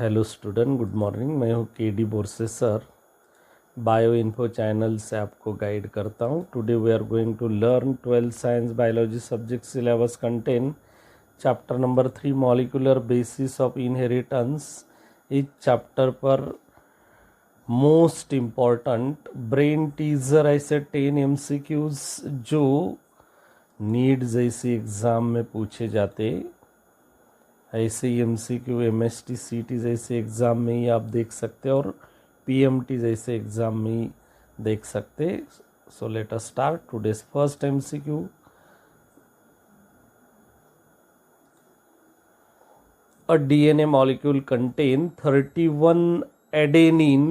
Hello student, good morning. मैं हूँ K D. Borse sir. Bio info channel से आपको गाइड करता हूँ। Today we are going to learn 12th science biology subject syllabus content chapter number 3 molecular basis of inheritance. इस chapter पर most important brain teaser ऐसे 10 MCQs जो नीट जैसी exam में पूछे जाते, ऐसे ही MCQ MST CT जैसे एग्ज़ाम में ही आप देख सकते और PMT जैसे एग्ज़ाम में ही देख सकते। So let us start today's first MCQ। A DNA molecule contain 31 adenine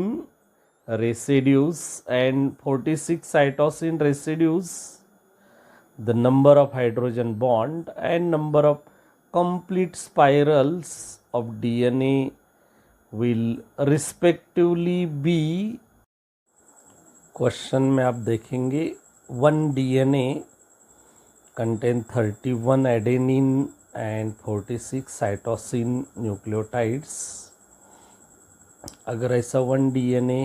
residues and 46 cytosine residues. The number of hydrogen bond and number of complete spirals of DNA will respectively be। Question में आप देखेंगे 1 DNA contain 31 adenine and 46 cytosine nucleotides। अगर ऐसा 1 DNA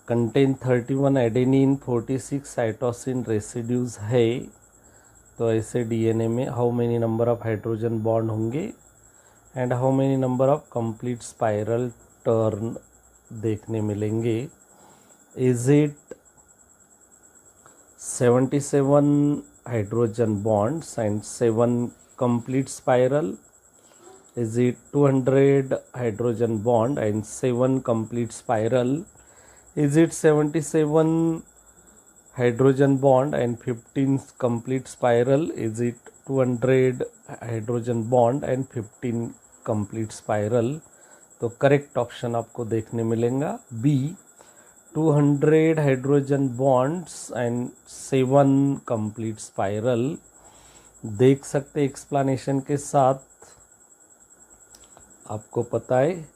contain 31 adenine 46 cytosine residues है तो ऐसे DNA में how many number of hydrogen bond होंगे and how many number of complete spiral turn देखने मिलेंगे। Is it 77 hydrogen bonds and 7 complete spiral? Is it 200 hydrogen bond and 7 complete spiral? Is it 77 hydrogen bond and 15 complete spiral? Is it 200 hydrogen bond and 15 complete spiral? तो correct option आपको देखने मिलेगा B, 200 hydrogen bonds and 7 complete spiral. देख सकते explanation के साथ। आपको पता है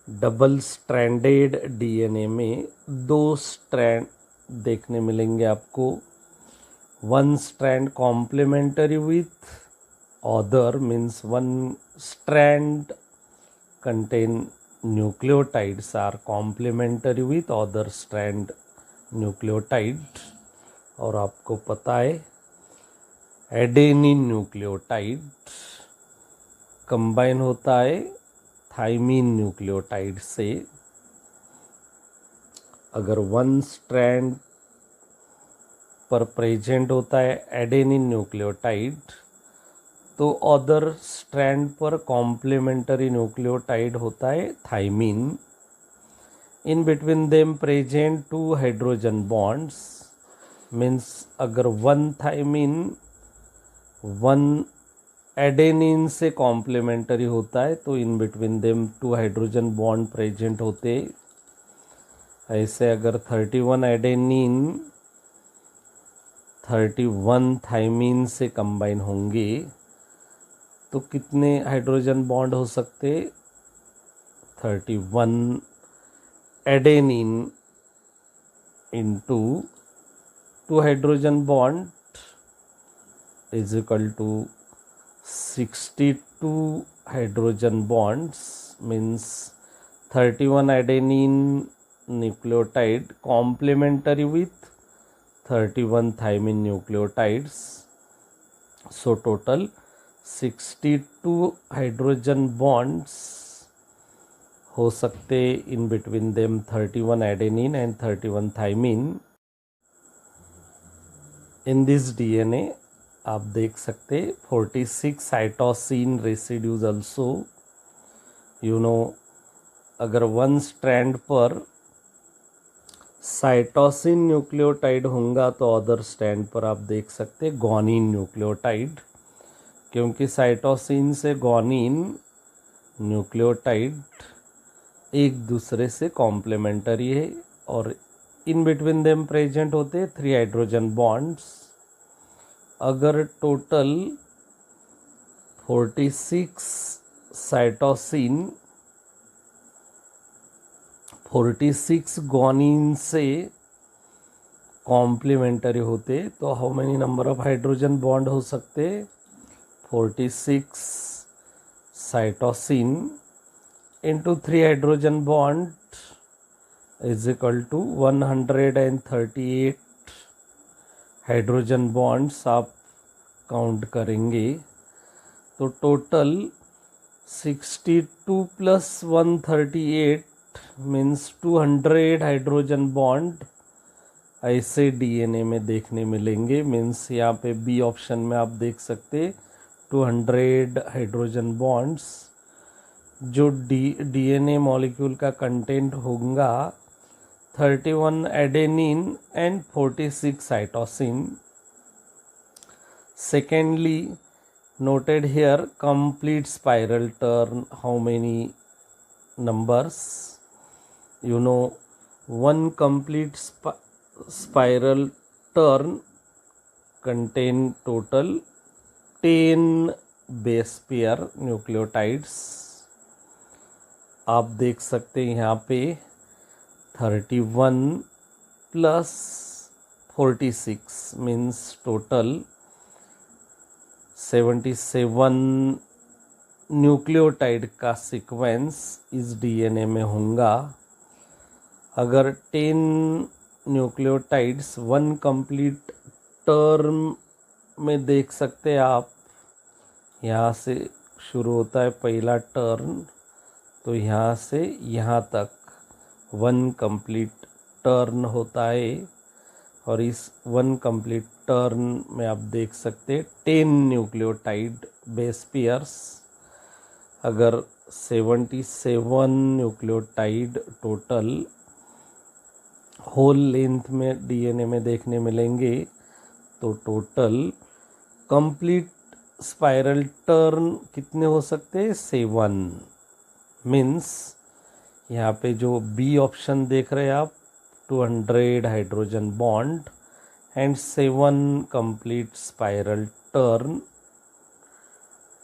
डबल स्ट्रैंडेड डीएनए में 2 स्ट्रैंड देखने मिलेंगे आपको। 1 strand complementary with other means 1 strand contain nucleotides are complementary with other strand nucleotide. और आपको पता है एडेनिन न्यूक्लियोटाइड कंबाइन होता है थाइमिन न्यूक्लियोटाइड से। अगर 1 स्ट्रैंड पर प्रेजेंट होता है एडेनिन न्यूक्लियोटाइड तो अदर स्ट्रैंड पर कॉम्प्लीमेंटरी न्यूक्लियोटाइड होता है थाइमिन। इन between them present 2 hydrogen bonds means अगर 1 थाइमिन 1 एडेनिन से कॉम्प्लीमेंटरी होता है तो इन between them 2 hydrogen bond present होते। ऐसे अगर 31 एडेनिन 31 थाइमिन से कंबाइन होंगे तो कितने हाइड्रोजन बॉन्ड हो सकते? 31 adenine into 2 hydrogen bond is equal to 62 hydrogen bonds means 31 adenine nucleotide complementary with 31 thymine nucleotides. So total 62 hydrogen bonds हो सकते in between them 31 adenine and 31 thymine. In this DNA आप देख सकते 46 cytosine residues also. You know अगर 1 strand पर cytosine nucleotide होगा तो other strand पर आप देख सकते गॉनिन न्यूक्लियोटाइड, क्योंकि साइटोसिन से गॉनिन न्यूक्लियोटाइड एक दूसरे से कॉम्प्लीमेंटरी है और इन बिटवीन देम प्रेजेंट होते 3 हाइड्रोजन बॉन्ड्स। अगर टोटल 46 साइटोसिन 46 गॉनिन से कॉम्प्लीमेंटरी होते तो how many number of hydrogen bond हो सकते? 46 cytosine into 3 hydrogen bond is equal to 138 hydrogen bonds आप काउंट करेंगे तो total 62 plus 138 means 200 hydrogen bond ऐसे डीएनए में देखने मिलेंगे। मीन्स यहाँ पे बी ऑप्शन में आप देख सकते 200 हाइड्रोजन बॉन्ड्स जो डीएनए मॉलिक्यूल का कंटेंट होगा 31 adenine and 46 cytosine. Secondly, noted here complete spiral turn, how many numbers? You know, one complete spiral turn contain total 10 base pair nucleotides। आप देख सकते हैं यहाँ पे 31 plus 46 means total 77 न्यूक्लियोटाइड का सीक्वेंस इस डीएनए में होगा। अगर 10 न्यूक्लियोटाइड्स वन कंप्लीट टर्म में देख सकते हैं आप, यहाँ से शुरू होता है पहला टर्न तो यहाँ से यहाँ तक वन कंप्लीट टर्न होता है और इस वन कंप्लीट टर्न में आप देख सकते 10 न्यूक्लियोटाइड बेस पेयर्स। अगर 77 न्यूक्लियोटाइड टोटल होल लेंथ में डीएनए में देखने मिलेंगे तो टोटल कंप्लीट स्पाइरल टर्न कितने हो सकते हैं 7। मीन्स यहाँ पे जो बी ऑप्शन देख रहे हैं आप 200 hydrogen bond and 7 complete spiral turn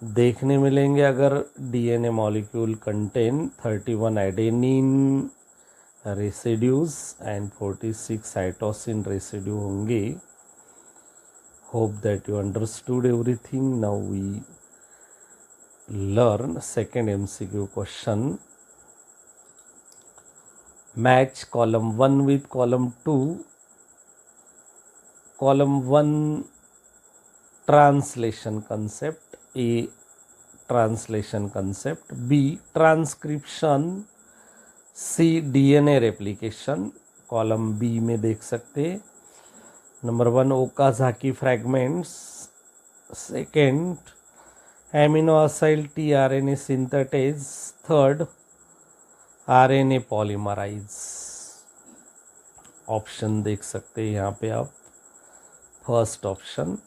देखने मिलेंगे अगर DNA molecule contain 31 adenine residues and 46 cytosine residue होंगे। Hope that you understood everything. Now we learn second MCQ question. Match column 1 with column 2. Column 1 translation concept, A translation concept, B transcription, C DNA replication। column B में देख सकते number 1 Okazaki fragments, second amino acid tRNA synthetase, third RNA polymerase. Option देख सकते हैं यहाँ पे आप, first option,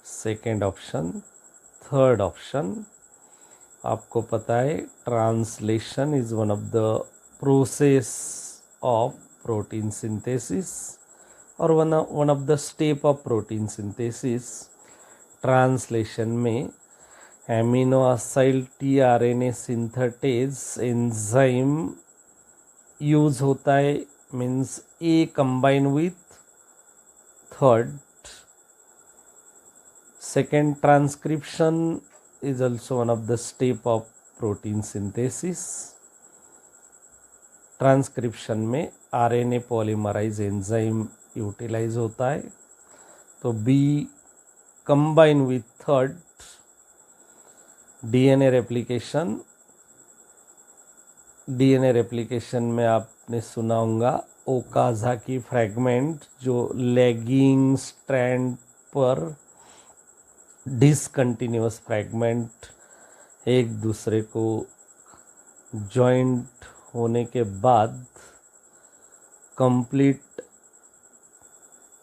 second option, third option. आपको पता है translation is one of the process of protein synthesis और one of the step of protein synthesis. Translation में amino acid tRNA synthetase enzyme use होता है। Means A combine with third. Second transcription is also one of the step of protein synthesis। Transcription में RNA polymerase enzyme utilize होता है। तो B combine with third. DNA replication, DNA replication में आपने सुना होगा ओकाज़ाकी फ्रैगमेंट जो lagging strand पर डिसकंटिन्यूअस फ्रैगमेंट एक दूसरे को जॉइंट होने के बाद कंप्लीट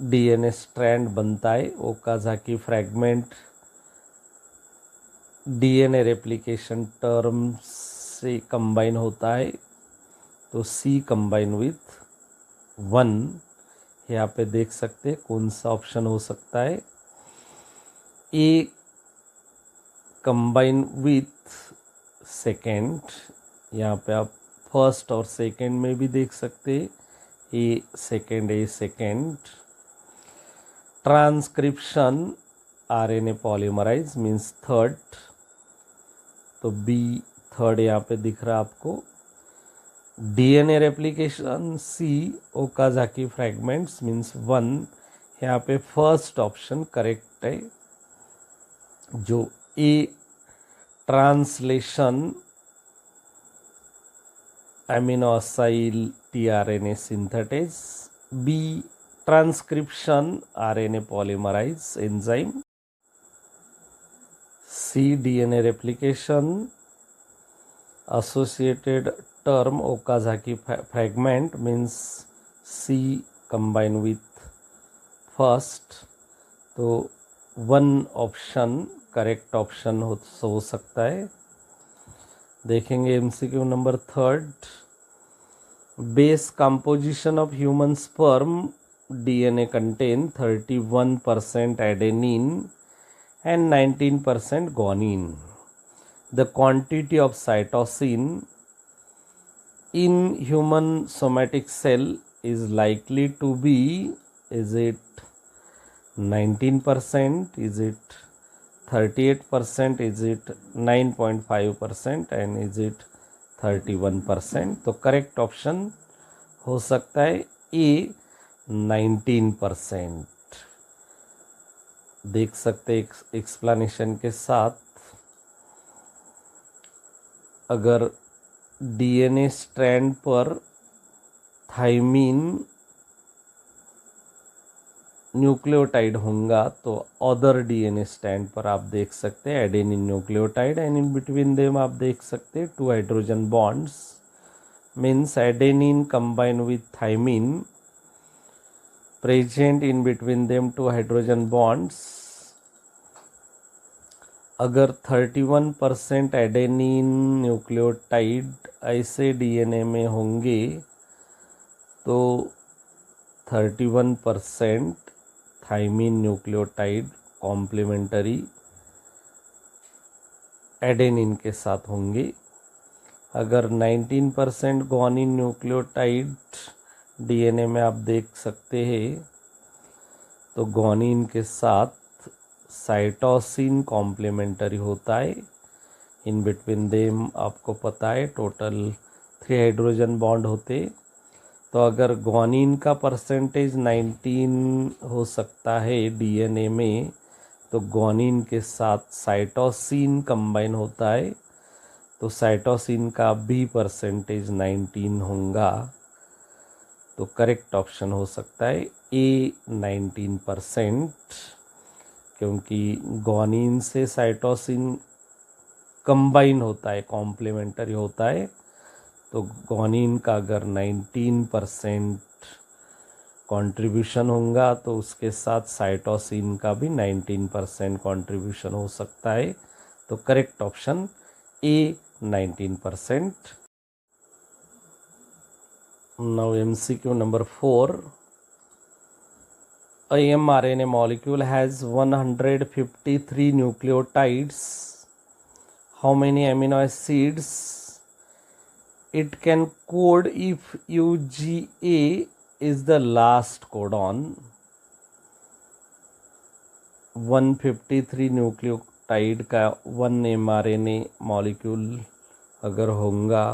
डीएनए स्ट्रैंड बनता है। Okazaki fragment DNA replication term से कंबाइन होता है। तो सी कंबाइन विथ 1। यहाँ पे देख सकते हैं कौन सा ऑप्शन हो सकता है। ए कंबाइन विथ सेकेंड, यहाँ पे आप फर्स्ट और सेकेंड में भी देख सकते हैं A second. Transcription RNA polymerase means third, तो बी थर्ड यहाँ पे दिख रहा आपको DNA replication C Okazaki fragments means 1। यहाँ पे फर्स्ट ऑप्शन करेक्ट है। जो A translation amino acid tRNA synthetase, B transcription RNA polymerase enzyme, C DNA replication associated term Okazaki fragment means C combined with first। तो one option correct option हो सकता है। देखेंगे MCQ number third. Base composition of human sperm DNA contain 31% adenine and 19% guanine। The quantity of cytosine in human somatic cell is likely to be, is it 19%, is it 38%, is it 9.5% and is it 31%। तो correct option हो सकता है ए 19%। देख सकते explanation के साथ, अगर DNA strand पर थाइमीन न्यूक्लियोटाइड होगा तो अदर डीएनए स्ट्रैंड पर आप देख सकते हैं adenine nucleotide and in between them आप देख सकते हैं 2 hydrogen bonds means adenine combine with thymine present in between them 2 hydrogen bonds. अगर 31% एडेनिन न्यूक्लियोटाइड ऐसे डीएनए में होंगे तो 31% थाइमीन न्यूक्लियोटाइड कॉम्प्लीमेंटरी एडेनिन के साथ होंगे। अगर 19% ग्वानिन न्यूक्लियोटाइड डीएनए में आप देख सकते हैं तो ग्वानिन के साथ साइटोसिन कॉम्प्लीमेंटरी होता है। इन बिटवीन देम आपको पता है टोटल 3 हाइड्रोजन बॉन्ड होते। तो अगर ग्वानिन का परसेंटेज 19 हो सकता है डीएनए में तो ग्वानिन के साथ साइटोसिन कंबाइन होता है तो साइटोसिन का भी परसेंटेज 19 होगा। तो करेक्ट ऑप्शन हो सकता है ए 19%, क्योंकि ग्वानिन से साइटोसिन कंबाइन होता है कॉम्प्लीमेंटरी होता है। तो ग्वानिन का अगर 19% कंट्रीब्यूशन होगा तो उसके साथ साइटोसिन का भी 19% कंट्रीब्यूशन हो सकता है। तो correct option A 19%। Now MCQ number 4। A mRNA molecule has 153 nucleotides. How many amino acids it can code if UGA is the last codon? 153 nucleotide का 1 mRNA मॉलिक्यूल अगर होगा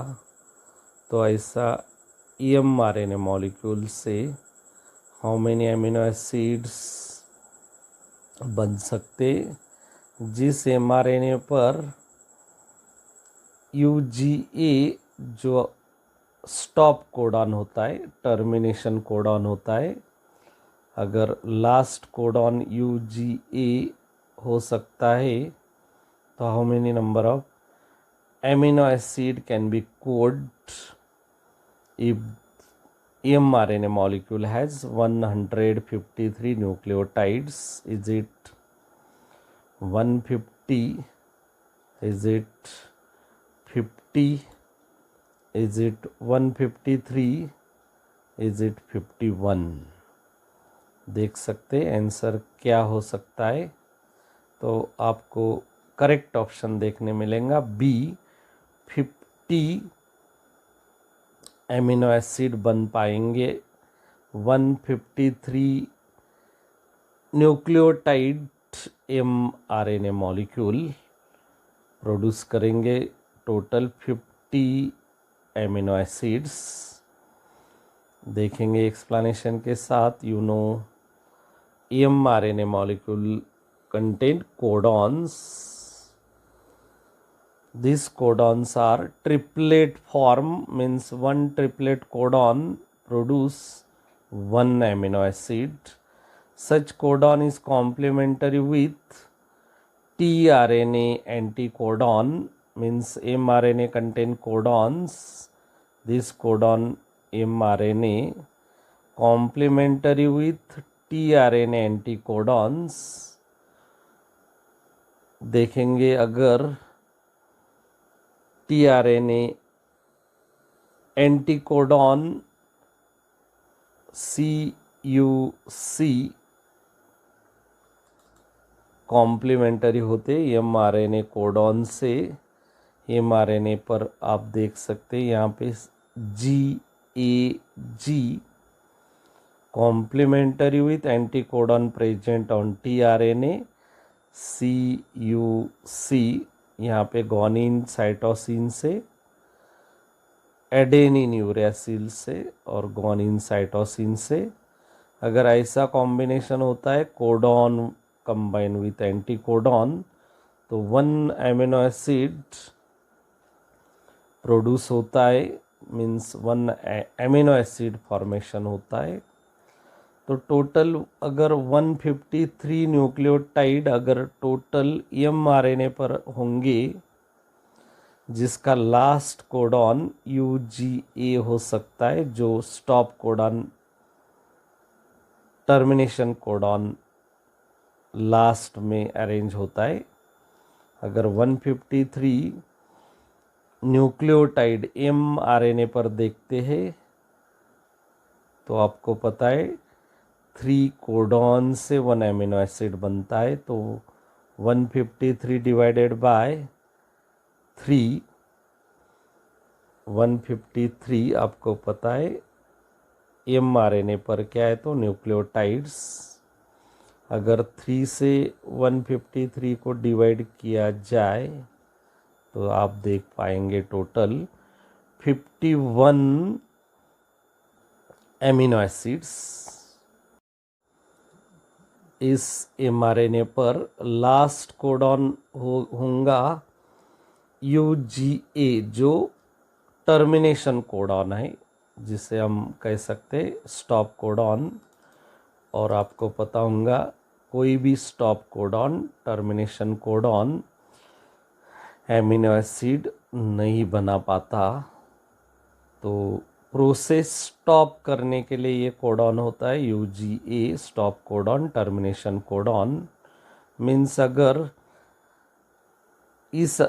तो ऐसा mRNA मॉलिक्यूल से हाउ मेनी एमिनो एसिड्स बन सकते जिस mRNA पर UGA जो स्टॉप कोडॉन होता है, टर्मिनेशन कोडॉन होता है, अगर लास्ट कोडॉन UGA हो सकता है तो how many number of amino acid can be code if mRNA molecule has 153 nucleotides? Is it 150? Is it 50? Is it 153? Is it 51? देख सकते आंसर क्या हो सकता है। तो आपको करेक्ट ऑप्शन देखने मिलेगा बी 50 एमिनो एसिड बन पाएंगे 153 न्यूक्लियोटाइड mRNA मॉलिक्यूल प्रोड्यूस करेंगे टोटल 50 एमिनो एसिड्स। देखेंगे एक्सप्लेनेशन के साथ। You no mRNA molecule contain codons. These codons are triplet form, means one triplet codon produce one amino acid. Such codon is complementary with tRNA anticodon, means mRNA contain codons. This codon mRNA complementary with tRNA एंटीकोडॉन्स। देखेंगे अगर tRNA anticodon CUC complementary होते mRNA codon से, mRNA पर आप देख सकते हैं यहाँ पे GAG complementary with anticodon present on tRNA CUC, यहाँ पे गुआनिन साइटोसिन से, एडेनिन यूरेसिल से और गुआनिन साइटोसिन से। अगर ऐसा कॉम्बिनेशन होता है कोडॉन कंबाइन विथ एंटीकोडॉन, तो वन एमिनो एसिड प्रोड्यूस होता है, means one amino acid formation होता है। तो टोटल अगर 153 न्यूक्लियोटाइड अगर टोटल mRNA पर होंगे, जिसका लास्ट कोडॉन UGA हो सकता है, जो stop codon termination codon last में अरेंज होता है। अगर 153 न्यूक्लियोटाइड mRNA पर देखते हैं तो आपको पता है 3 कोडॉन से 1 एमिनो एसिड बनता है। तो 153 डिवाइडेड बाय 3, 153 आपको पता है mRNA पर क्या है, तो न्यूक्लियोटाइड्स। अगर 3 से 153 को डिवाइड किया जाए तो आप देख पाएंगे टोटल 51 एमिनो एसिड्स इस mRNA पर लास्ट कोडॉन होगा UGA, जो टर्मिनेशन कोडॉन है, जिसे हम कह सकते स्टॉप कोडॉन। और आपको पता होगा कोई भी stop codon, termination codon amino acid नहीं बना पाता। तो प्रोसेस स्टॉप करने के लिए ये कोडॉन होता है UGA, stop codon, termination codon. Means अगर इस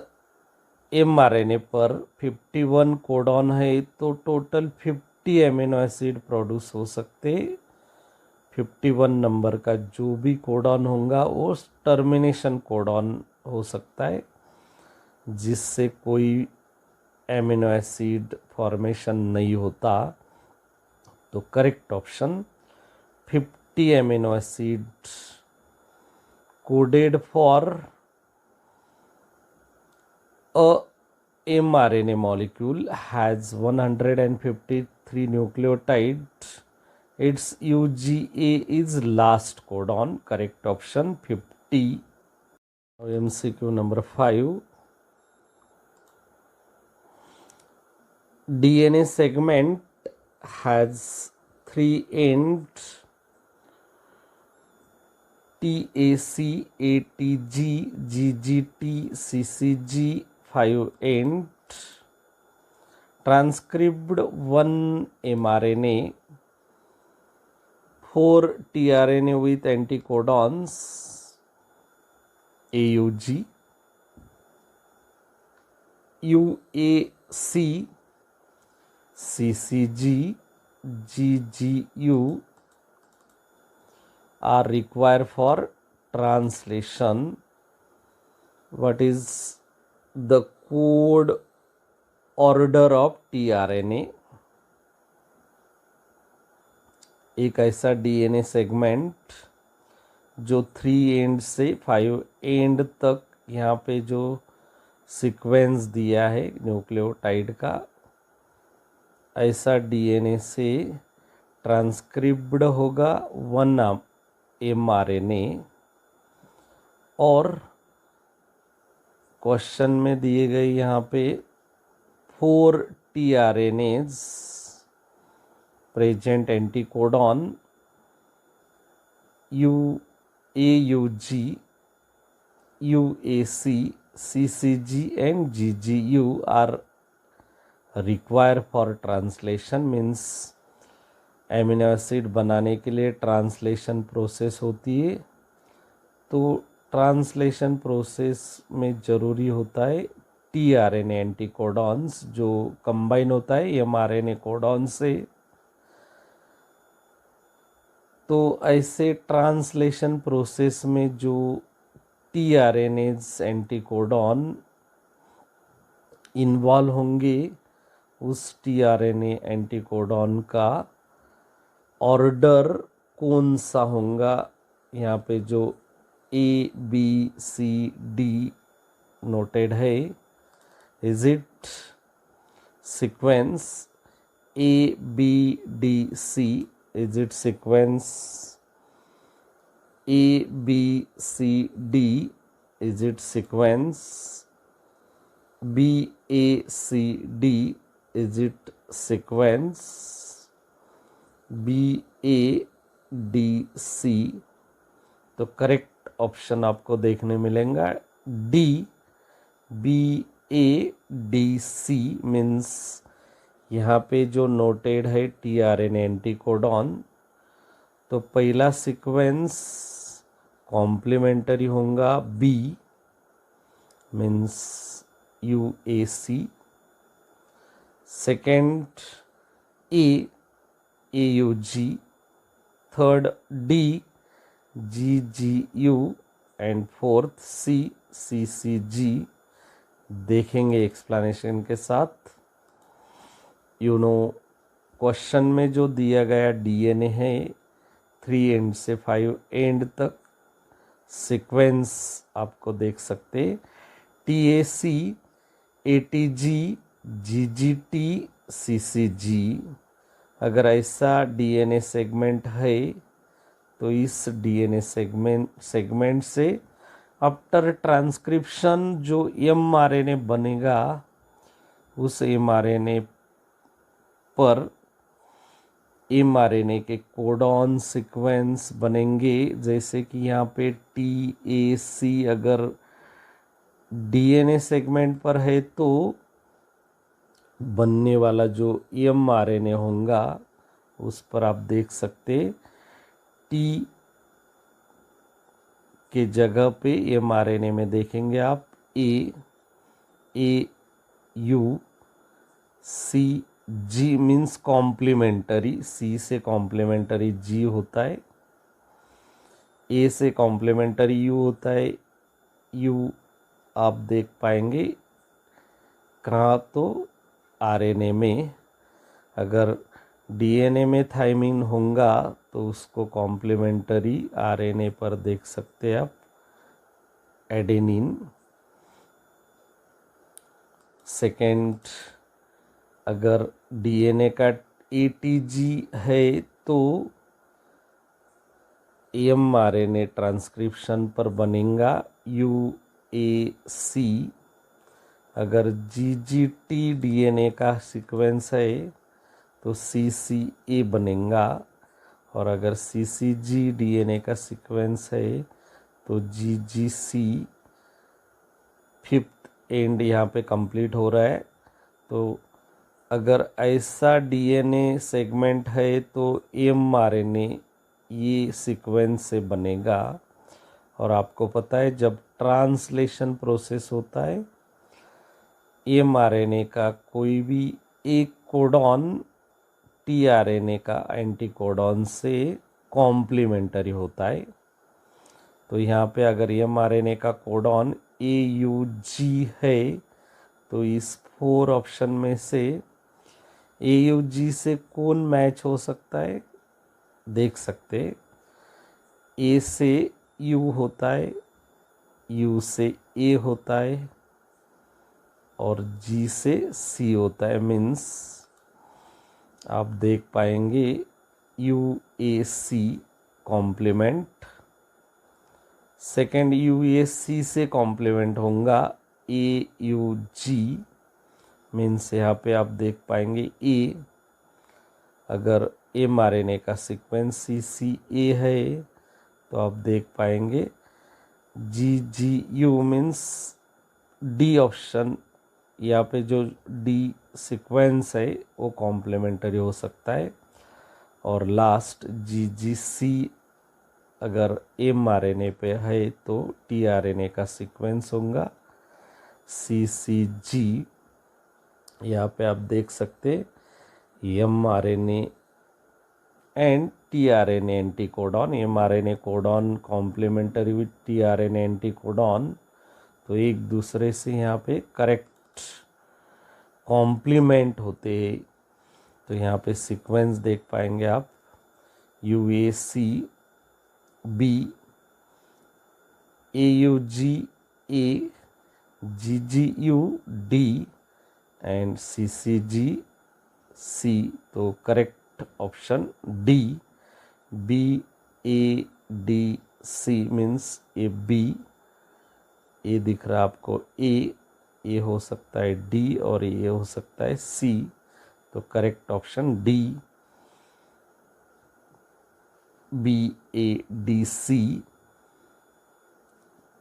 mRNA पर 51 कोडॉन है तो टोटल 50 एमिनो एसिड प्रोड्यूस हो सकते। 51 नंबर का जो भी कोडॉन होगा वो टर्मिनेशन कोडॉन हो सकता है, जिससे कोई एमिनो एसिड फॉर्मेशन नहीं होता। तो correct option 50 amino acid coded for a mRNA molecule has 153 nucleotide. Its UGA is last codon. Correct option 50. MCQ number 5. DNA segment has 3 ends: TAC, ATG, GGT, CCG, 5 end. Transcribed 1 mRNA, 4 tRNA with anticodons AUG, UAC, CCG, GGU are required for translation. What is the code order of tRNA? एक ऐसा DNA segment जो 3 and से 5 and तक यहाँ पे जो sequence दिया है न्यूक्लियोटाइड का, ऐसा डीएनए से ट्रांसक्रिप्ट होगा 1 mRNA, और क्वेश्चन में दिए गए यहाँ पे 4 tRNAs present anticodon AUG, UAC, CCG and GGU are required for translation, means amino acid बनाने के लिए ट्रांसलेशन प्रोसेस होती है। तो ट्रांसलेशन प्रोसेस में ज़रूरी होता है tRNA एंटीकोडॉन्स, जो कंबाइन होता है mRNA कोडॉन से। तो ऐसे ट्रांसलेशन प्रोसेस में जो tRNAs एंटीकोडॉन इन्वॉल्व होंगे, उस tRNA एंटीकोडॉन का ऑर्डर कौन सा होगा, यहाँ पे जो ABCD नोटेड है, is it sequence ABDC, is it sequence ABCD, is it sequence BACD, is it sequence BADC। तो करेक्ट ऑप्शन आपको देखने मिलेगा D, BADC, मीन्स यहाँ पे जो नोटेड है tRNA एंटीकोडॉन, तो पहला सीक्वेंस कॉम्प्लीमेंटरी होगा B, means UAC, second AUG, third D, GGU and fourth CCG। देखेंगे एक्सप्लेनेशन के साथ। क्वेश्चन में जो दिया गया डीएनए है 3 एंड से 5 एंड तक, सीक्वेंस आपको देख सकते TAC, ATG, GGT, CCG। अगर ऐसा डीएनए सेगमेंट है तो इस डीएनए सेगमेंट से आफ्टर ट्रांसक्रिप्शन जो mRNA बनेगा, उस mRNA पर mRNA के कोडॉन सीक्वेंस बनेंगे। जैसे कि यहाँ पे TAC अगर डीएनए सेगमेंट पर है तो बनने वाला जो mRNA होगा उस पर आप देख सकते T के जगह पे mRNA में देखेंगे आप AU, CG means complementary, C से कॉम्प्लीमेंटरी G होता है, A से कॉम्प्लीमेंटरी U होता है। U आप देख पाएंगे कहाँ, तो आरएनए में। अगर डीएनए में थाइमिन होगा तो उसको कॉम्प्लीमेंटरी आरएनए पर देख सकते हैं आप, एडेनिन। सेकेंड, अगर डीएनए का एटीजी है तो एमआरएनए ट्रांसक्रिप्शन पर बनेगा यूएसी। अगर जीजीटी डीएनए का सीक्वेंस है तो सीसीए बनेगा, और अगर सीसीजी डीएनए का सीक्वेंस है तो जीजीसी। फिफ्थ एंड यहाँ पे कंप्लीट हो रहा है। तो अगर ऐसा डीएनए सेगमेंट है तो एमआरएनए ये सीक्वेंस से बनेगा। और आपको पता है जब ट्रांसलेशन प्रोसेस होता है एमआरएनए का कोई भी एक कोडॉन टीआरएनए का एंटीकोडॉन से कॉम्प्लीमेंटरी होता है। तो यहाँ पे अगर एमआरएनए का कोडॉन AUG है तो इस 4 ऑप्शन में से AUG से कौन मैच हो सकता है, देख सकते। A से U होता है, U से A होता है, और G से C होता है, मीन्स आप देख पाएंगे UAC कॉम्प्लीमेंट, सेकेंड UAC से कॉम्प्लीमेंट होगा AUG, मीन्स यहाँ पे आप देख पाएंगे A, अगर mRNA का सीक्वेंस CCA है तो आप देख पाएंगे GGU, मीन्स D ऑप्शन, यहाँ पे जो D सीक्वेंस है वो कॉम्प्लीमेंट्री हो सकता है, और लास्ट GGC अगर mRNA पे है तो tRNA का सीक्वेंस होगा CCG। यहाँ पे आप देख सकते mRNA and tRNA anticodon, mRNA codon complementary with tRNA anticodon, तो एक दूसरे से यहाँ पे करेक्ट कॉम्प्लीमेंट होते हैं। तो यहाँ पे सीक्वेंस देख पाएंगे आप UAC B, AUG A, GGU D and CCG C, तो correct option D, BADC means A B, A दिख रहा है आपको ए हो सकता है D और ए हो सकता है C, तो correct option D, BADC।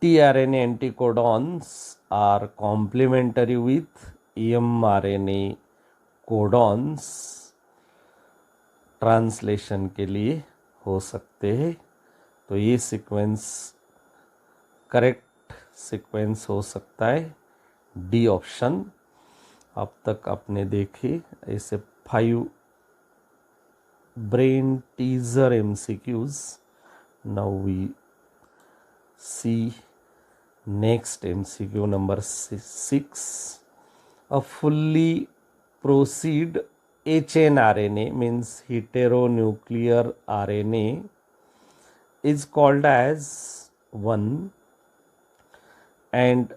tRNA anticodons are complementary with mRNA codons, translation के लिए हो सकते हैं। तो ये सीक्वेंस करेक्ट सीक्वेंस हो सकता है डी ऑप्शन। अब तक आपने देखे ऐसे 5 brain teaser MCQs। Now we see next MCQ number 6. A fully proceed HNRNA means heteronuclear RNA is called as 1 and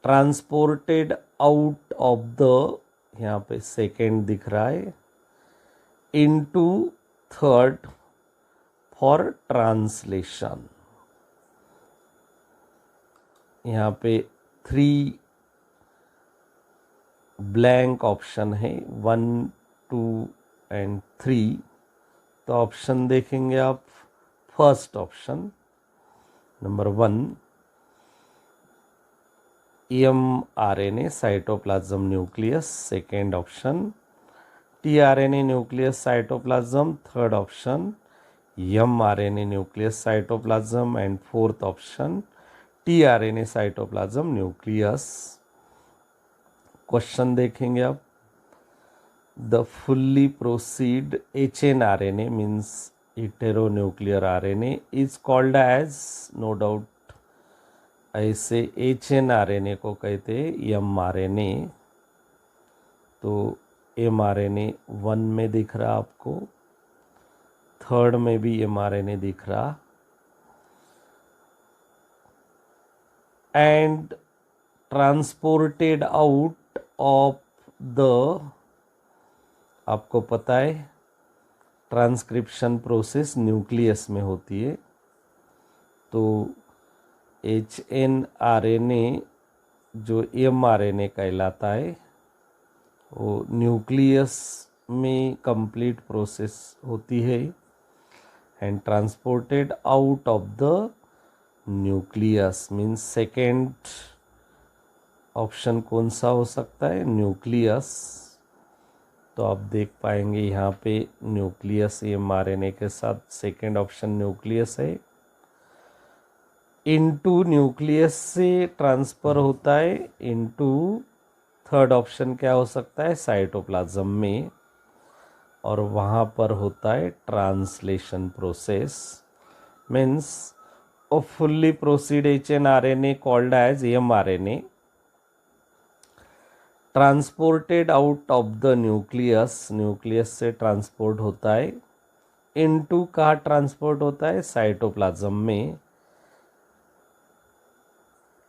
transported out of the, यहाँ पे सेकेंड दिख रहा है, into थर्ड फॉर ट्रांसलेशन। यहाँ पे 3 ब्लैंक ऑप्शन है, 1 2 and 3। तो option देखेंगे आप, first option number 1 mRNA cytoplasm nucleus, second option tRNA nucleus cytoplasm, third option mRNA nucleus cytoplasm and fourth option tRNA cytoplasm nucleus. Question देखेंगे आप, the fully proceed HNRNA means heteronuclear RNA is called as, no doubt ऐसे HNRNA को कहते हैं mRNA। तो mRNA 1 में दिख रहा आपको, थर्ड में भी mRNA दिख रहा, and transported out of the, आपको पता है ट्रांसक्रिप्शन प्रोसेस न्यूक्लियस में होती है। तो HNRNA जो mRNA कहलाता है वो न्यूक्लियस में कंप्लीट प्रोसेस होती है and transported out of the nucleus means second option कौन सा हो सकता है, न्यूक्लियस। तो आप देख पाएंगे यहाँ पे न्यूक्लियस mRNA के साथ सेकेंड ऑप्शन न्यूक्लियस है। इनटू न्यूक्लियस से ट्रांसफर होता है इनटू थर्ड ऑप्शन क्या हो सकता है, साइटोप्लाज्म में, और वहाँ पर होता है translation process. Means a fully proceed HNRNA called as mRNA transported out of the nucleus, nucleus से ट्रांसपोर्ट होता है, इनटू कहाँ ट्रांसपोर्ट होता है, साइटोप्लाज्म में,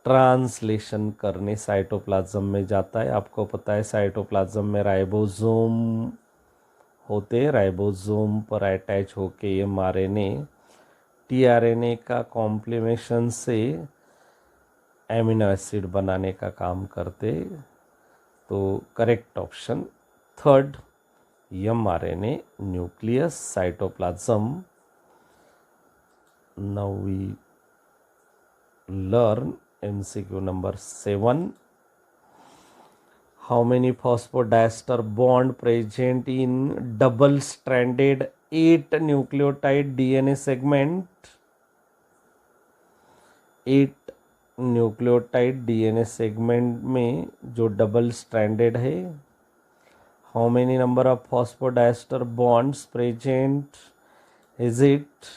ट्रांसलेशन करने साइटोप्लाज्म में जाता है। आपको पता है साइटोप्लाज्म में राइबोसोम होते, राइबोसोम पर अटैच होके ये एमआरएनए टीआरएनए का कॉम्प्लीमेशन से एमिनो एसिड बनाने का काम करते। तो correct option third, mRNA nucleus cytoplasm. Now we learn MCQ number 7. How many phosphodiester bond present in double stranded 8 nucleotide DNA segment? 8 nucleotide DNA segment में जो डबल स्ट्रैंडेड है, how many number of phosphodiester bonds present? Is it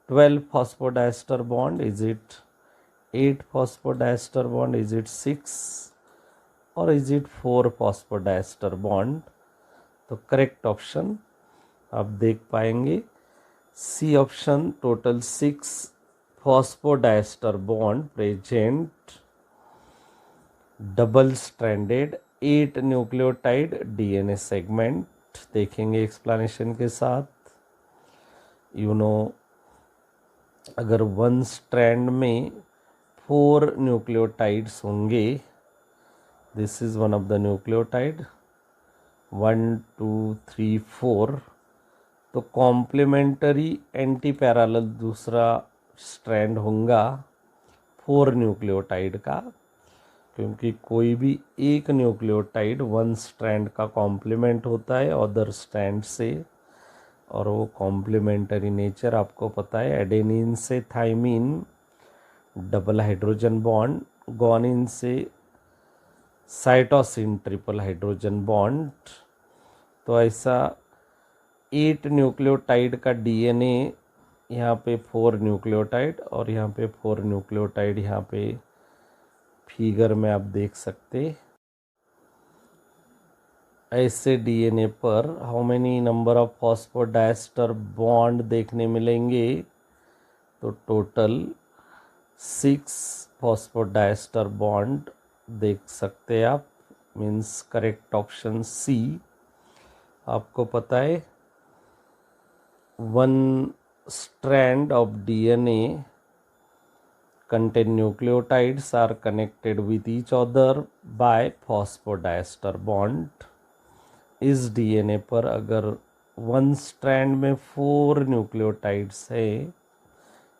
12 phosphodiester bond? Is it 8 phosphodiester bond? Is it 6 or is it 4 phosphodiester bond? तो correct option आप देख पाएंगे C option, total 6 phosphodiester bond present, double stranded 8 nucleotide DNA segment. देखेंगे explanation के साथ। You know, अगर one strand में 4 nucleotides होंगे, this is one of the nucleotide 1 2 3 4, तो कॉम्प्लीमेंटरी एंटी पैरेलल दूसरा स्ट्रैंड होगा 4 न्यूक्लियोटाइड का, क्योंकि कोई भी एक न्यूक्लियोटाइड वन स्ट्रैंड का कॉम्प्लीमेंट होता है अदर स्ट्रैंड से, और वो कॉम्प्लीमेंटरी नेचर आपको पता है। एडेनिन से thymine double hydrogen bond, guanine से साइटोसिन ट्रिपल हाइड्रोजन बॉन्ड। तो ऐसा 8 न्यूक्लियोटाइड का डीएनए, यहाँ पे 4 न्यूक्लियोटाइड और यहाँ पे 4 न्यूक्लियोटाइड, यहाँ पे फिगर में आप देख सकते। ऐसे डीएनए पर how many number of phosphodiester bond देखने मिलेंगे? तो टोटल 6 फॉस्फोडाइस्टर बॉन्ड देख सकते हैं आप। Means correct option C. आपको पता है one strand of DNA contain nucleotides are connected with each other by phosphodiester bond। इस डीएनए पर अगर वन स्ट्रैंड में 4 न्यूक्लियोटाइड्स है,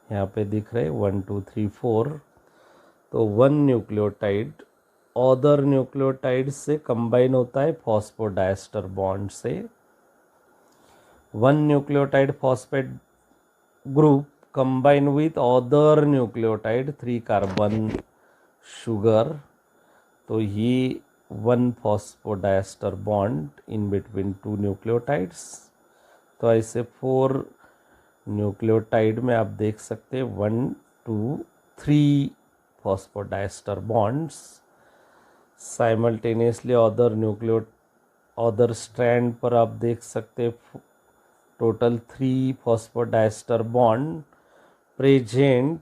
यहाँ पे दिख रहे 1 2 3 4, तो वन न्यूक्लियोटाइड अदर न्यूक्लियोटाइड से कंबाइन होता है फॉस्फोडाइस्टर बॉन्ड से। One nucleotide phosphate group combine with other nucleotide 3 carbon sugar, तो ये one phosphodiester bond in between 2 nucleotides. तो ऐसे 4 न्यूक्लियोटाइड में आप देख सकते 1 2 3 phosphodiester bonds. Simultaneously other strand पर आप देख सकते total 3 phosphodiester bond present,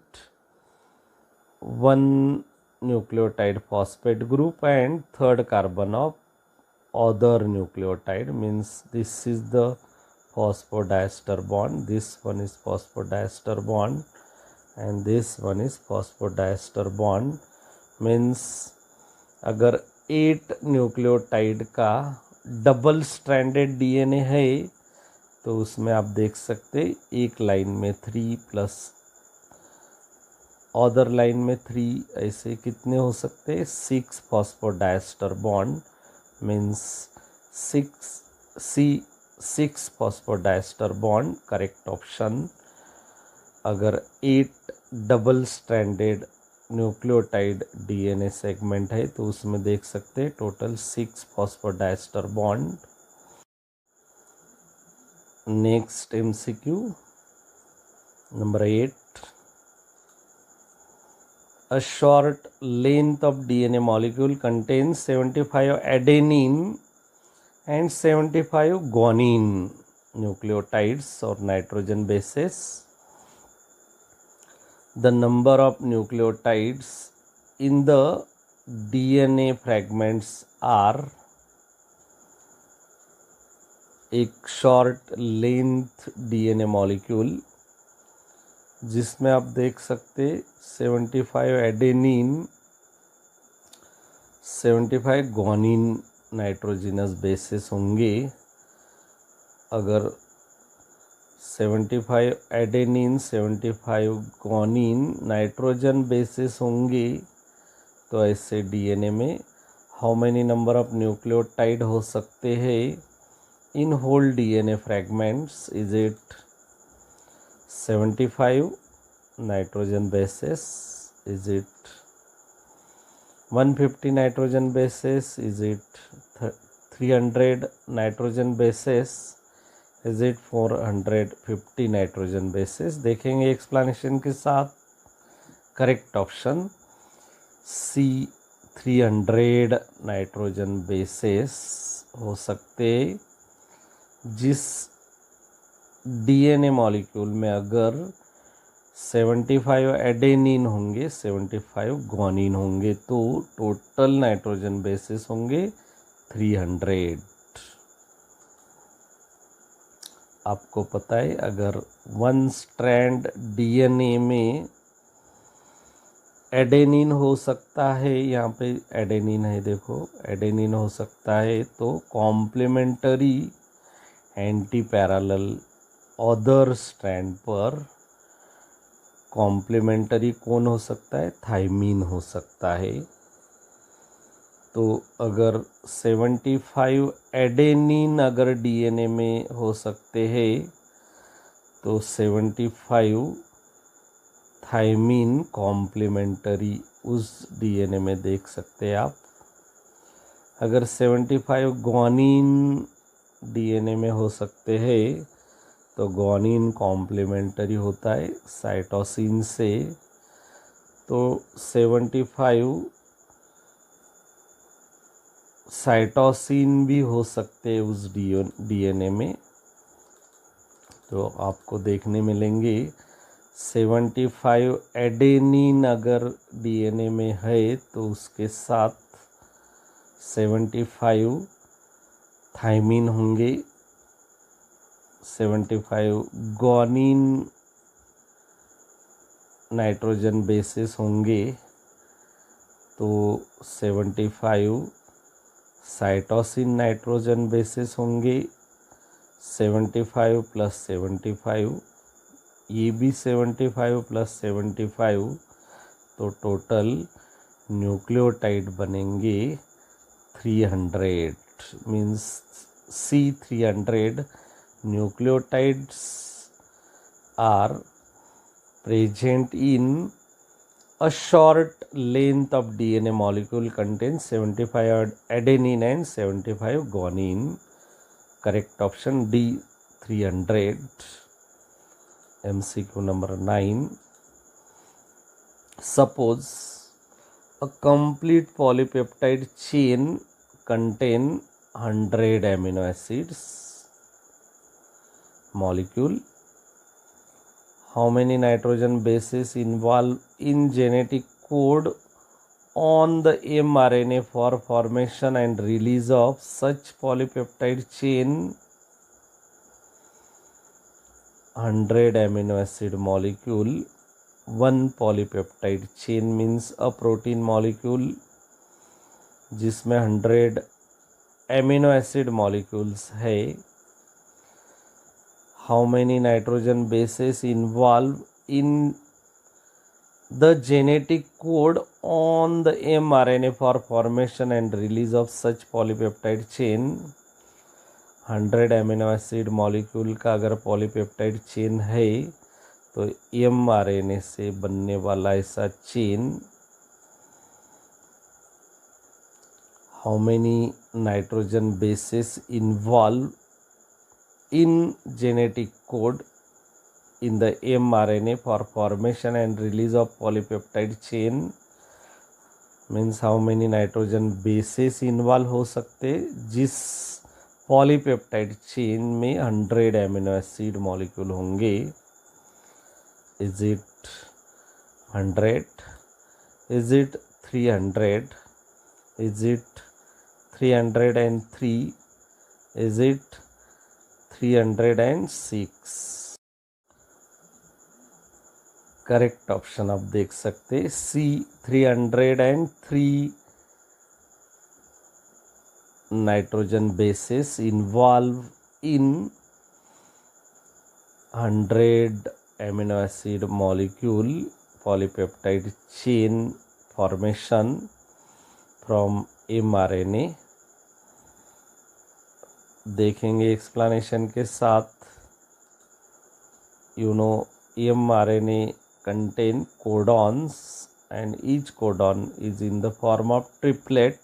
1 nucleotide phosphate group and 3rd carbon of other nucleotide. Means this is the phosphodiester bond, this one is phosphodiester bond and this one is phosphodiester bond। Means अगर 8 nucleotide का double stranded DNA है, तो उसमें आप देख सकते एक line में 3 प्लस अदर लाइन में 3, ऐसे कितने हो सकते 6 phosphodiester bond. Means 6 phosphodiester bond correct option. अगर 8 double stranded nucleotide DNA segment है, तो उसमें देख सकते total 6 phosphodiester bond. Next MCQ number 8, a short length of DNA molecule contains 75 adenine and 75 guanine nucleotides or nitrogen bases। The number of nucleotides in the DNA fragments are एक short length DNA molecule जिसमें आप देख सकते 75 adenine 75 guanine nitrogenous basis होंगे। अगर 75 adenine 75 guanine nitrogen bases होंगे तो ऐसे डीएनए में how many number of nucleotide हो सकते हैं in whole DNA fragments? Is it 75 nitrogen bases? Is it 150 nitrogen bases? Is it 300 nitrogen bases? Is it 450 nitrogen bases? देखेंगे एक्सप्लेनेशन के साथ। Correct option C 300 nitrogen bases हो सकते जिस DNA molecule में अगर 75 एडेनिन होंगे 75 ग्वानिन होंगे तो टोटल नाइट्रोजन बेसिस होंगे 300। आपको पता है अगर वन स्ट्रैंड डीएनए में एडेनिन हो सकता है, यहाँ पे एडेनिन है, देखो एडेनिन हो सकता है तो complementary anti parallel other strand पर कॉम्प्लीमेंटरी कौन हो सकता है? थाइमीन हो सकता है। तो अगर 75 एडेनिन अगर डीएनए में हो सकते हैं तो 75 थाइमीन कॉम्प्लीमेंटरी उस डीएनए में देख सकते हैं आप। अगर 75 ग्वानिन डीएनए में हो सकते हैं तो ग्वानिन कॉम्प्लीमेंटरी होता है साइटोसिन से, तो 75 साइटोसिन भी हो सकते हैं उस डीएनए में। तो आपको देखने मिलेंगे 75 एडेनिन अगर डीएनए में है तो उसके साथ 75 थाइमीन होंगे, 75 ग्वानिन नाइट्रोजन बेसिस होंगे, तो 75 साइटोसिन नाइट्रोजन बेसिस होंगे, 75 प्लस 75 ये भी 75 प्लस 75 तो टोटल न्यूक्लियोटाइड बनेंगे 300 means C 300 nucleotides are present in a short length of DNA molecule contains 75 adenine and 75 guanine. Correct option D 300. MCQ number 9. Suppose a complete polypeptide chain contain 100 amino acids molecule. How many nitrogen bases involved in genetic code on the mRNA for formation and release of such polypeptide chain? 100 amino acid molecule. One polypeptide chain means a protein molecule जिसमें 100 amino acid molecules है. How many nitrogen bases involved in the genetic code on the mRNA for formation and release of such polypeptide chain? 100 amino acid molecule का अगर polypeptide chain है तो mRNA से बनने वाला ऐसा chain how many nitrogen bases involved in genetic code in the mRNA for formation and release of polypeptide chain means how many nitrogen bases involve हो सकते जिस polypeptide chain में 100 amino acid molecule होंगे. Is it 100? Is it 300? Is it 303? Is it 306? Correct option आप देख सकते सी 303 nitrogen bases involve in 100 amino acid molecule polypeptide chain formation from mRNA. देखेंगे explanation के साथ. mRNA contain codons and each codon is in the form of triplet,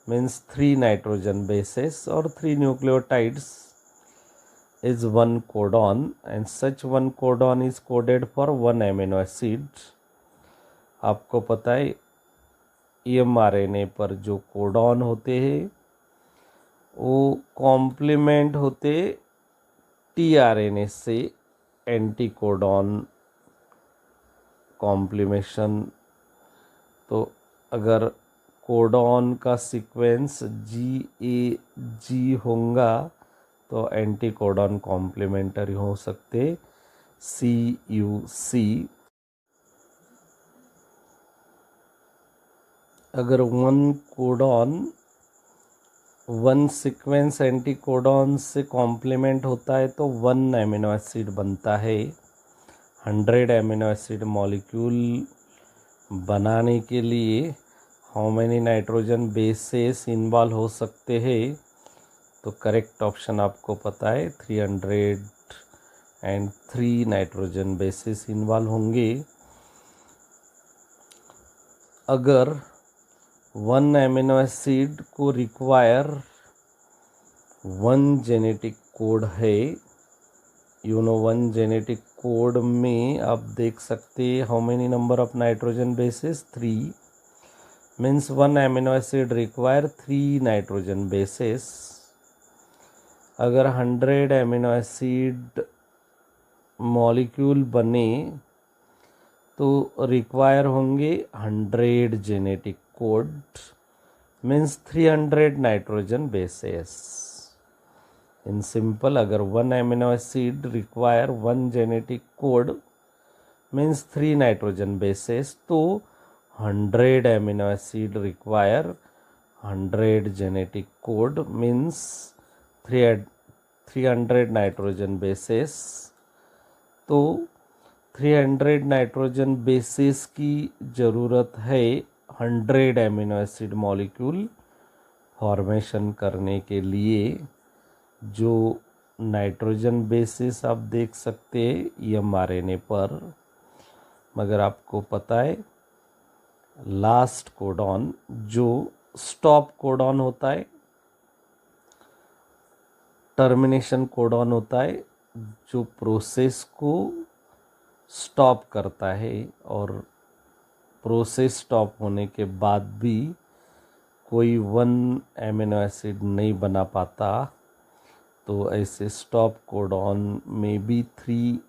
means 3 nitrogen bases or 3 nucleotides is one codon, and such one codon is coded for one amino acid. आपको पता है mRNA पर जो codon होते हैं वो complement होते tRNA से एंटी कोडॉन कॉम्प्लीमेशन. तो अगर कोडॉन का सीक्वेंस GAG होगा तो एंटी कोडॉन कॉम्प्लीमेंटरी हो सकते CUC. अगर one codon one sequence anti codon से कॉम्प्लीमेंट होता है तो वन एमिनो एसिड बनता है. 100 एमिनो एसिड मॉलिक्यूल बनाने के लिए how many nitrogen bases involve हो सकते हैं? तो करेक्ट ऑप्शन आपको पता है 303 नाइट्रोजन बेसेस इन्वॉल्व होंगे. अगर वन एमिनो एसिड को रिक्वायर वन जेनेटिक कोड है, वन जेनेटिक कोड में आप देख सकते how many number of nitrogen bases 3, means one amino acid require 3 nitrogen bases. अगर 100 एमिनो एसिड मॉलिक्यूल बने तो रिक्वायर होंगे 100 genetic code, means 300 nitrogen bases. In simple, अगर one amino acid require one genetic code means 3 nitrogen bases, तो 100 amino acid require 100 genetic code means 300 nitrogen bases. तो 300 nitrogen basis की ज़रूरत है 100 amino acid molecule formation करने के लिए. जो नाइट्रोजन बेसिस आप देख सकते हैं mRNA पर, मगर आपको पता है लास्ट कोडॉन जो स्टॉप कोडॉन होता है, टर्मिनेशन कोडॉन होता है, जो प्रोसेस को स्टॉप करता है और प्रोसेस स्टॉप होने के बाद भी कोई वन एमिनो एसिड नहीं बना पाता, तो ऐसे स्टॉप कोडॉन में भी 3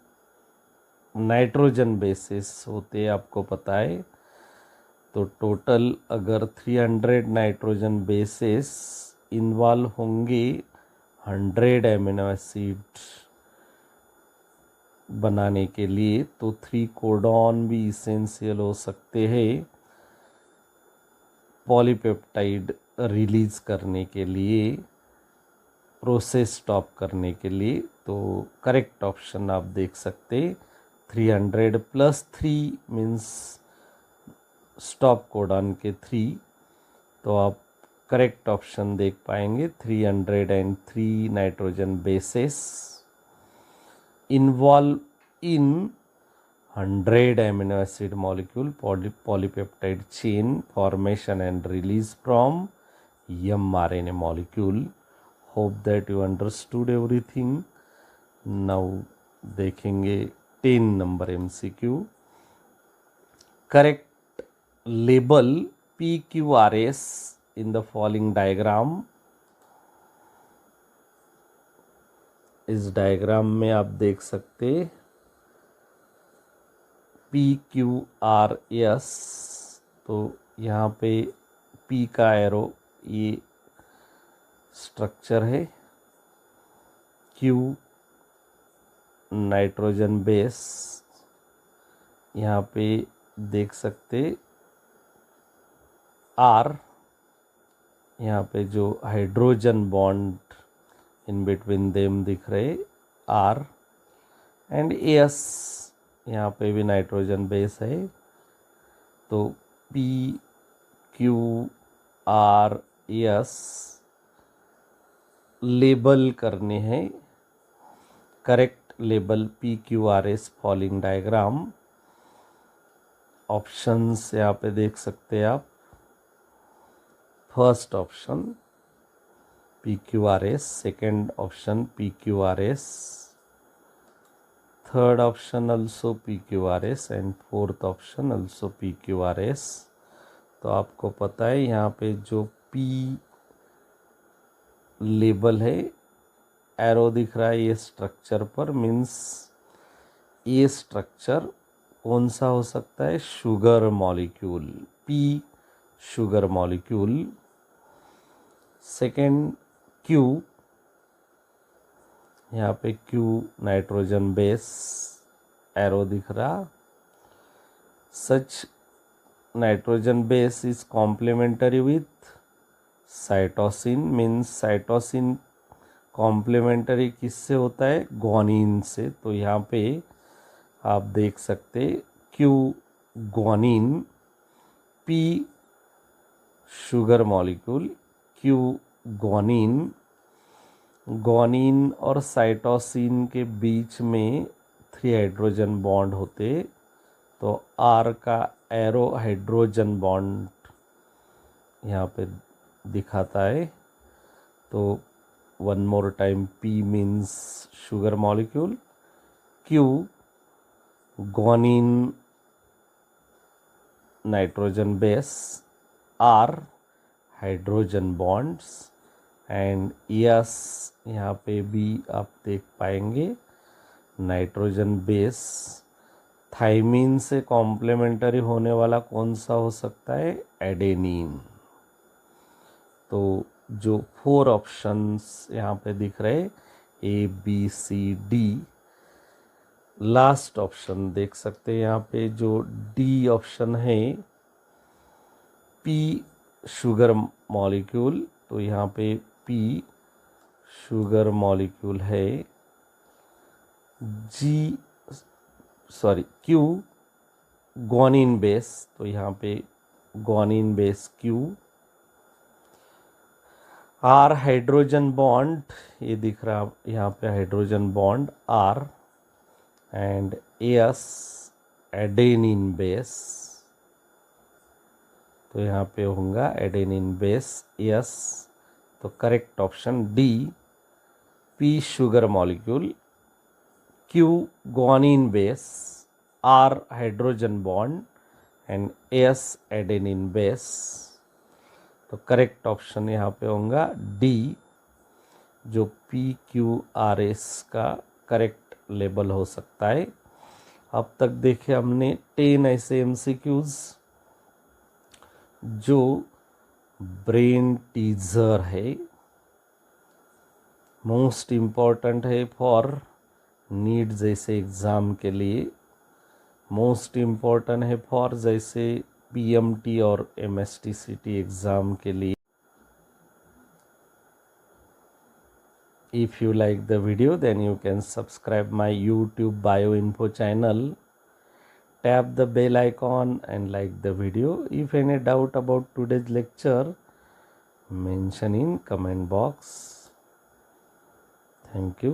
नाइट्रोजन बेसिस होते, आपको पता है. तो टोटल अगर 300 नाइट्रोजन बेसिस इन्वॉल्व होंगे 100 एमिनो एसिड बनाने के लिए, तो 3 कोडॉन भी इसेंशियल हो सकते हैं पॉलीपेप्टाइड रिलीज करने के लिए, प्रोसेस स्टॉप करने के लिए. तो करेक्ट ऑप्शन आप देख सकते 300 + 3 मीन्स स्टॉप कोडॉन के 3. तो आप करेक्ट ऑप्शन देख पाएंगे 303 nitrogen bases involve in 100 amino acid molecule polypeptide chain formation and release from mRNA molecule. Hope that you understood everything. Now देखेंगे 10 number MCQ. Correct label PQRS in the following diagram. इस diagram में आप देख सकते PQRS, तो यहाँ पे P का एरो ये स्ट्रक्चर है, क्यू नाइट्रोजन बेस, यहाँ पे देख सकते आर, यहाँ पे जो hydrogen bond in between them दिख रहे आर, एंड एस, यहाँ पे भी नाइट्रोजन बेस है। तो P Q R S label करने हैं, correct label P Q R S following diagram. Options यहाँ पे देख सकते हैं आप। First option P Q R S, second option P Q R S, third option also P Q R S and fourth option also P Q R S. तो आपको पता है यहाँ पे जो पी लेबल है, एरो दिख रहा है ये स्ट्रक्चर पर, मीन्स ये स्ट्रक्चर कौन सा हो सकता है, sugar molecule, P sugar molecule. Second Q, यहाँ पे क्यू नाइट्रोजन बेस एरो दिख रहा, such nitrogen base is complementary with cytosine, means cytosine complementary किससे होता है, ग्वानिन से। तो यहाँ पे आप देख सकते Q guanine, P sugar molecule, Q guanine, guanine और साइटोसिन के बीच में 3 हाइड्रोजन बॉन्ड होते, तो आर का एरो हाइड्रोजन बॉन्ड यहाँ पे दिखाता है। तो one more time, P means sugar molecule, Q guanine nitrogen base, R hydrogen bonds, and S यहाँ पे भी आप देख पाएंगे नाइट्रोजन बेस। थाइमिन से कॉम्प्लीमेंटरी होने वाला कौन सा हो सकता है, एडेनिन। तो जो 4 ऑप्शंस यहाँ पे दिख रहे A B C D, last option देख सकते हैं यहाँ पे जो डी ऑप्शन है, पी शुगर मॉलिक्यूल। तो यहाँ पे पी शुगर मॉलिक्यूल है, क्यू ग्वानिन बेस, तो यहाँ पे guanine base Q, R hydrogen bond, ये दिख रहा यहाँ पे hydrogen bond R, and S adenine base, तो यहाँ पे होगा एडेनिन बेस एस। तो correct option D, P sugar molecule, Q guanine base, R hydrogen bond and S adenine base. तो करेक्ट ऑप्शन यहाँ पे होगा डी, जो पी क्यू आर एस का करेक्ट लेबल हो सकता है। अब तक देखे हमने 10 ऐसे एमसीक्यूज जो ब्रेन टीजर है, मोस्ट इम्पॉर्टेंट है फॉर नीट जैसे एग्ज़ाम के लिए, मोस्ट इम्पॉर्टेंट है फॉर जैसे पीएमटी और एमएसटीसीटी एग्ज़ाम के लिए। If you like the video, then you can subscribe my YouTube BioInfo channel. Tap the bell icon and like the video. If any doubt about today's lecture, mention in comment box. Thank you.